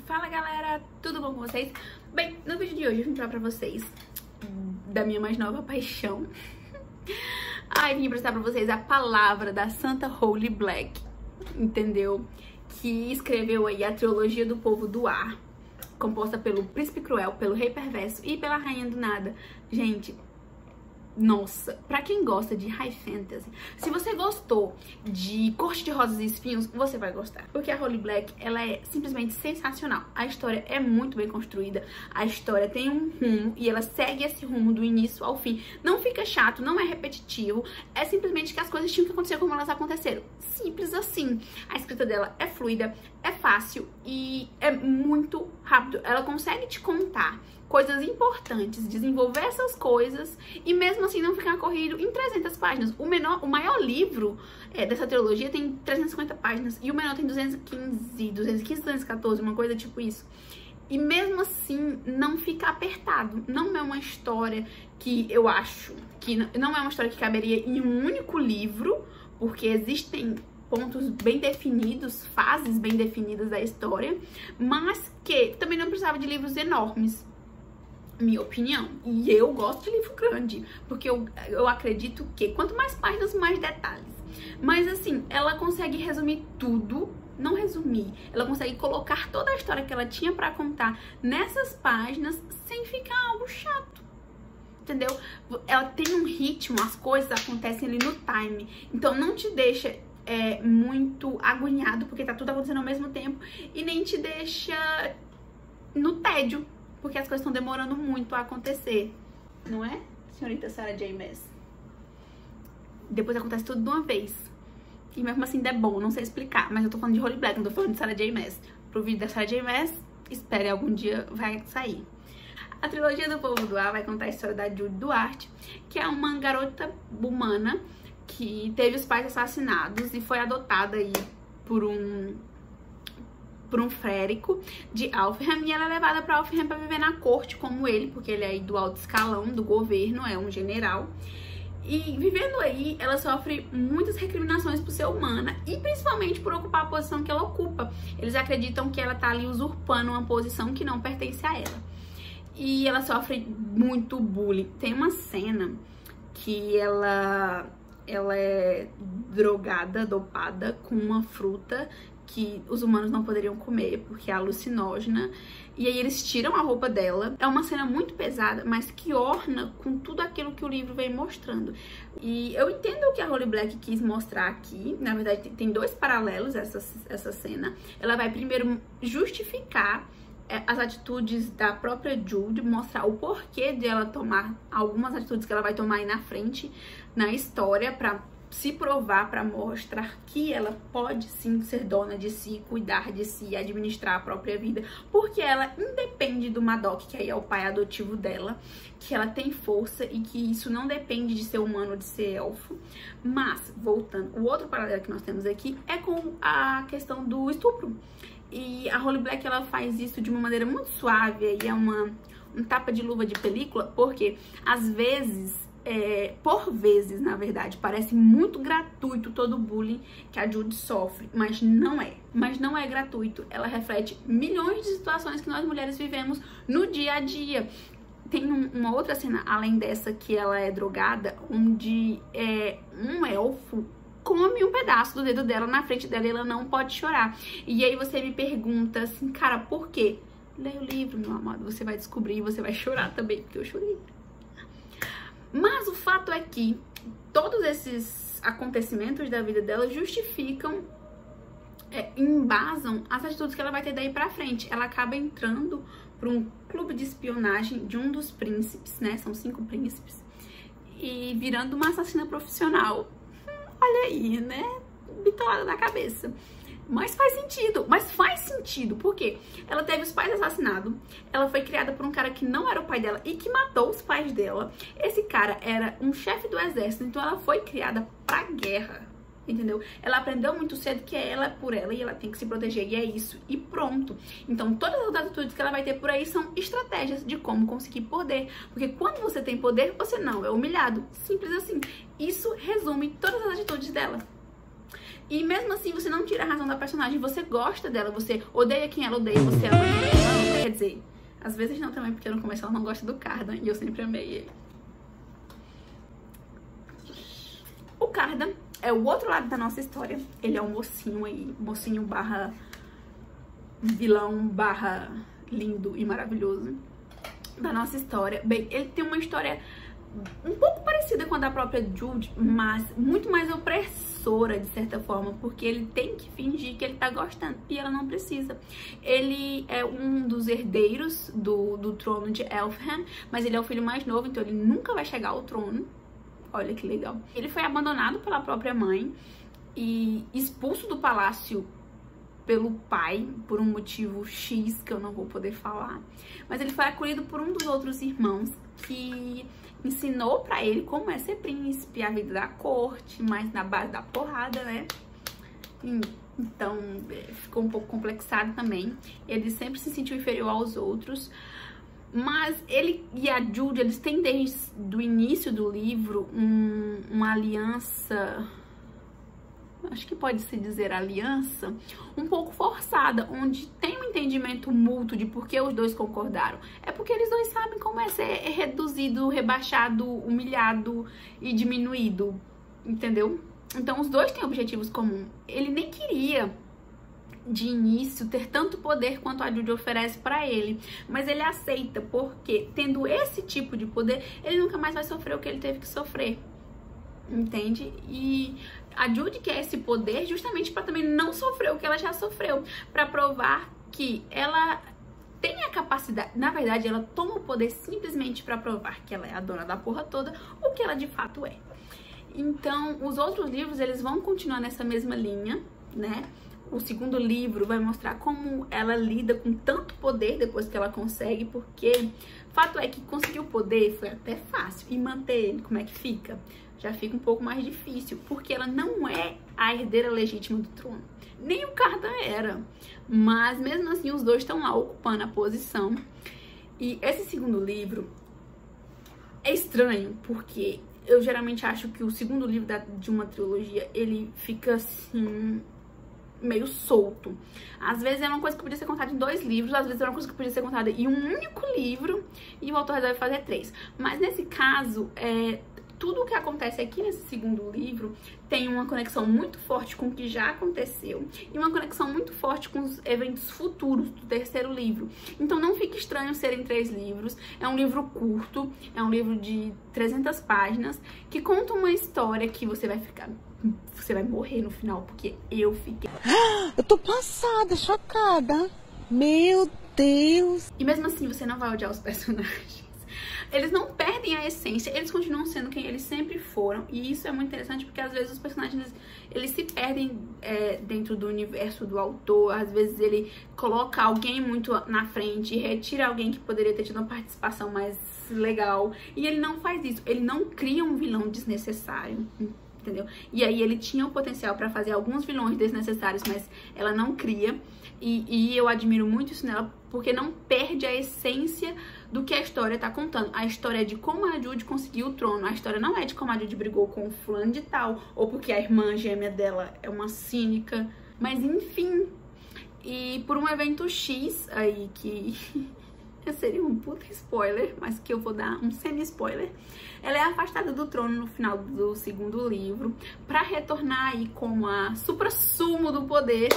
Fala galera, tudo bom com vocês? Bem, no vídeo de hoje eu vim falar pra vocês da minha mais nova paixão. Vim apresentar pra vocês a palavra da Santa Holly Black, entendeu? Que escreveu aí a trilogia do Povo do Ar, composta pelo Príncipe Cruel, pelo Rei Perverso e pela Rainha do Nada. Gente, nossa, pra quem gosta de high fantasy, se você gostou de Corte de Rosas e Espinhos, você vai gostar. Porque a Holly Black, ela é simplesmente sensacional. A história é muito bem construída, a história tem um rumo e ela segue esse rumo do início ao fim. Não fica chato, não é repetitivo, é simplesmente que as coisas tinham que acontecer como elas aconteceram. Simples assim. A escrita dela é fluida, é fácil e é muito rápido. Ela consegue te contar coisas importantes, desenvolver essas coisas e mesmo assim não ficar corrido em 300 páginas. O maior livro dessa trilogia tem 350 páginas e o menor tem 214, uma coisa tipo isso. E mesmo assim não fica apertado. Não é uma história que eu acho que não é uma história que caberia em um único livro, porque existem pontos bem definidos, fases bem definidas da história, mas que também não precisava de livros enormes. Minha opinião. E eu gosto de livro grande, porque eu acredito que quanto mais páginas, mais detalhes. Mas assim, ela consegue resumir tudo, não resumir, ela consegue colocar toda a história que ela tinha pra contar nessas páginas sem ficar algo chato. Entendeu? Ela tem um ritmo, as coisas acontecem ali no time, então não te deixa muito agoniado, porque tá tudo acontecendo ao mesmo tempo, e nem te deixa no tédio, porque as coisas estão demorando muito a acontecer. Não é, senhorita Sarah J. Maas? Depois acontece tudo de uma vez. E mesmo assim é bom, não sei explicar. Mas eu tô falando de Holly Black, não tô falando de Sarah J. Maas. Pro vídeo da Sarah J. Maas, espere, algum dia vai sair. A trilogia do Povo do Ar vai contar a história da Judy Duarte, que é uma garota humana que teve os pais assassinados e foi adotada aí por um frérico de Alfheim, e ela é levada pra Alfheim pra viver na corte como ele, porque ele é aí do alto escalão do governo, é um general. E vivendo aí, ela sofre muitas recriminações por ser humana e principalmente por ocupar a posição que ela ocupa. Eles acreditam que ela tá ali usurpando uma posição que não pertence a ela. E ela sofre muito bullying. Tem uma cena que ela é drogada, dopada com uma fruta que os humanos não poderiam comer porque é alucinógena, e aí eles tiram a roupa dela. É uma cena muito pesada, mas que orna com tudo aquilo que o livro vem mostrando. E eu entendo o que a Holly Black quis mostrar aqui. Na verdade, tem dois paralelos essa cena. Ela vai primeiro justificar as atitudes da própria Judy, mostrar o porquê de ela tomar algumas atitudes que ela vai tomar aí na frente, na história, pra se provar, para mostrar que ela pode sim ser dona de si, cuidar de si, administrar a própria vida, porque ela independe do Madoc, que aí é o pai adotivo dela, que ela tem força e que isso não depende de ser humano ou de ser elfo. Mas, voltando, o outro paralelo que nós temos aqui é com a questão do estupro. E a Holly Black, ela faz isso de uma maneira muito suave, e é um tapa de luva de película, porque às vezes, por vezes, na verdade, parece muito gratuito todo o bullying que a Judy sofre, mas não é. Mas não é gratuito, ela reflete milhões de situações que nós mulheres vivemos no dia a dia. Tem uma outra cena, além dessa, que ela é drogada, onde um elfo come um pedaço do dedo dela na frente dela e ela não pode chorar. E aí você me pergunta assim, cara, por quê? Leia o livro, meu amado, você vai descobrir e você vai chorar também, porque eu chorei. Mas o fato é que todos esses acontecimentos da vida dela justificam, embasam as atitudes que ela vai ter daí pra frente. Ela acaba entrando para um clube de espionagem de um dos príncipes, né? São 5 príncipes. E virando uma assassina profissional. Olha aí, né? Bitolada da cabeça. Mas faz sentido, porque ela teve os pais assassinados, ela foi criada por um cara que não era o pai dela e que matou os pais dela. Esse cara era um chefe do exército, então ela foi criada pra guerra, entendeu? Ela aprendeu muito cedo que é ela por ela e ela tem que se proteger, e é isso, e pronto. Então todas as atitudes que ela vai ter por aí são estratégias de como conseguir poder, porque quando você tem poder, você não é humilhado, simples assim. Isso resume todas as atitudes dela. E mesmo assim você não tira a razão da personagem, você gosta dela, você odeia quem ela odeia, você ama quem ela ama. Quer dizer, às vezes não também, porque no começo ela não gosta do Cardan e eu sempre amei ele. O Cardan é o outro lado da nossa história. Ele é um mocinho aí, mocinho barra vilão barra lindo e maravilhoso da nossa história. Bem, ele tem uma história um pouco parecida com a da própria Jude, mas muito mais opressora de certa forma, porque ele tem que fingir que ele tá gostando e ela não precisa. Ele é um dos herdeiros do trono de Elfham, mas ele é o filho mais novo, então ele nunca vai chegar ao trono. Olha que legal. Ele foi abandonado pela própria mãe e expulso do palácio pelo pai, por um motivo X que eu não vou poder falar. Mas ele foi acolhido por um dos outros irmãos que ensinou pra ele como é ser príncipe, a vida da corte, mas na base da porrada, né? Então ficou um pouco complexado também. Ele sempre se sentiu inferior aos outros. Mas ele e a Jude, eles têm desde o início do livro uma aliança, acho que pode se dizer aliança, um pouco forçada, onde tem um entendimento mútuo de por que os dois concordaram. É porque eles dois sabem como é ser reduzido, rebaixado, humilhado e diminuído, entendeu? Então os dois têm objetivos comuns. Ele nem queria de início ter tanto poder quanto a Jude oferece pra ele, mas ele aceita porque tendo esse tipo de poder, ele nunca mais vai sofrer o que ele teve que sofrer, entende? E a Jude quer esse poder justamente pra também não sofrer o que ela já sofreu, pra provar que ela tem a capacidade, na verdade ela toma o poder simplesmente pra provar que ela é a dona da porra toda, o que ela de fato é. Então os outros livros eles vão continuar nessa mesma linha, né? O segundo livro vai mostrar como ela lida com tanto poder depois que ela consegue, porque fato é que conseguir o poder foi até fácil, e manter ele, como é que fica? Já fica um pouco mais difícil, porque ela não é a herdeira legítima do trono. Nem o Cardan era, mas mesmo assim os dois estão lá ocupando a posição. E esse segundo livro é estranho, porque eu geralmente acho que o segundo livro de uma trilogia, ele fica assim meio solto. Às vezes é uma coisa que podia ser contada em 2 livros, às vezes é uma coisa que podia ser contada em um único livro e o autor resolve fazer 3. Mas nesse caso, tudo o que acontece aqui nesse segundo livro tem uma conexão muito forte com o que já aconteceu e uma conexão muito forte com os eventos futuros do terceiro livro. Então não fica estranho serem 3 livros. É um livro curto, é um livro de 300 páginas que conta uma história que você vai morrer no final, porque eu fiquei... Eu tô passada, chocada. Meu Deus. E mesmo assim você não vai odiar os personagens. Eles não perdem a essência, eles continuam sendo quem eles sempre foram. E isso é muito interessante porque às vezes os personagens eles se perdem dentro do universo do autor. Às vezes ele coloca alguém muito na frente e retira alguém que poderia ter tido uma participação mais legal. E ele não faz isso, ele não cria um vilão desnecessário, entendeu? E aí ele tinha o potencial pra fazer alguns vilões desnecessários, mas ela não cria. E eu admiro muito isso nela, porque não perde a essência do que a história tá contando. A história é de como a Jude conseguiu o trono. A história não é de como a Jude brigou com o fulano de tal, ou porque a irmã gêmea dela é uma cínica. Mas enfim, e por um evento X aí que... seria um puta spoiler, mas que eu vou dar um semi-spoiler. Ela é afastada do trono no final do segundo livro, pra retornar aí como a supra-sumo do poder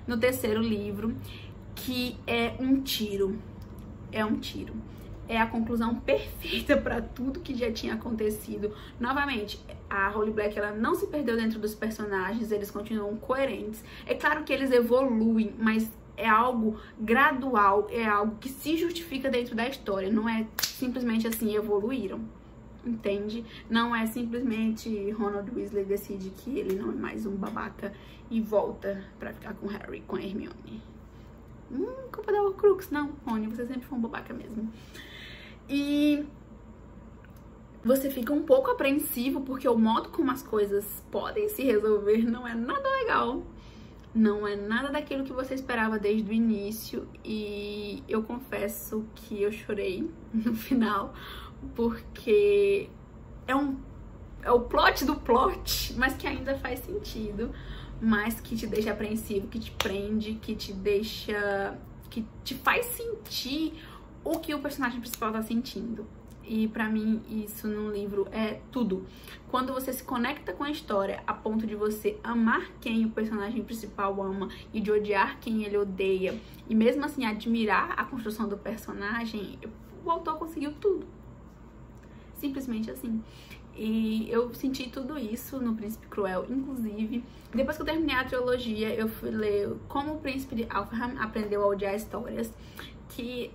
no terceiro livro, que é um tiro. É um tiro. É a conclusão perfeita pra tudo que já tinha acontecido. Novamente, a Holly Black, ela não se perdeu dentro dos personagens, eles continuam coerentes. É claro que eles evoluem, mas é algo gradual, é algo que se justifica dentro da história, não é simplesmente assim, evoluíram, entende? Não é simplesmente Ronald Weasley decide que ele não é mais um babaca e volta pra ficar com Harry, com a Hermione. Culpa da Horcrux, não, Rony, você sempre foi um babaca mesmo. E você fica um pouco apreensivo porque o modo como as coisas podem se resolver não é nada legal. Não é nada daquilo que você esperava desde o início. E eu confesso que eu chorei no final, porque é é o plot do plot, mas que ainda faz sentido, mas que te deixa apreensivo, que te prende, que te deixa... que te faz sentir o que o personagem principal tá sentindo. E pra mim isso num livro é tudo. Quando você se conecta com a história a ponto de você amar quem o personagem principal ama e de odiar quem ele odeia, e mesmo assim admirar a construção do personagem, o autor conseguiu tudo. Simplesmente assim. E eu senti tudo isso no Príncipe Cruel. Inclusive, depois que eu terminei a trilogia, eu fui ler Como o Príncipe de Alfheim Aprendeu a Odiar Histórias, que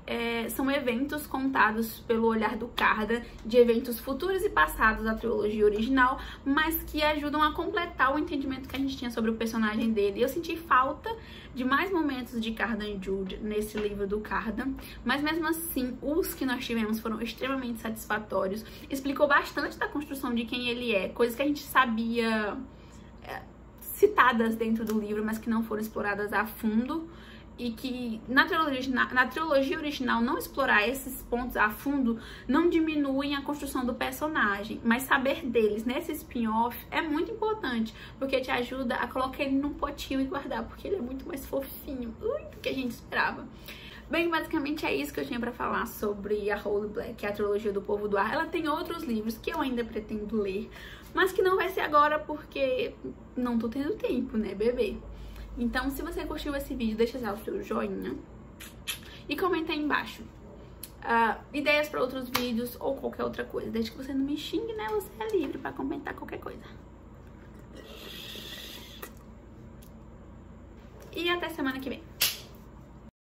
são eventos contados pelo olhar do Cardan, de eventos futuros e passados da trilogia original, mas que ajudam a completar o entendimento que a gente tinha sobre o personagem dele. Eu senti falta de mais momentos de Cardan e Jude nesse livro do Cardan, mas mesmo assim, os que nós tivemos foram extremamente satisfatórios. Explicou bastante da construção de quem ele é, coisas que a gente sabia citadas dentro do livro, mas que não foram exploradas a fundo. E que na trilogia original não explorar esses pontos a fundo não diminuem a construção do personagem, mas saber deles nesse spin-off é muito importante, porque te ajuda a colocar ele num potinho e guardar, porque ele é muito mais fofinho do que a gente esperava. Bem, basicamente é isso que eu tinha pra falar sobre a Holy Black, que é a trilogia do Povo do Ar. Ela tem outros livros que eu ainda pretendo ler, mas que não vai ser agora porque não tô tendo tempo, né, bebê? Então, se você curtiu esse vídeo, deixa já o seu joinha e comenta aí embaixo ideias para outros vídeos ou qualquer outra coisa. Desde que você não me xingue, né? Você é livre para comentar qualquer coisa. E até semana que vem.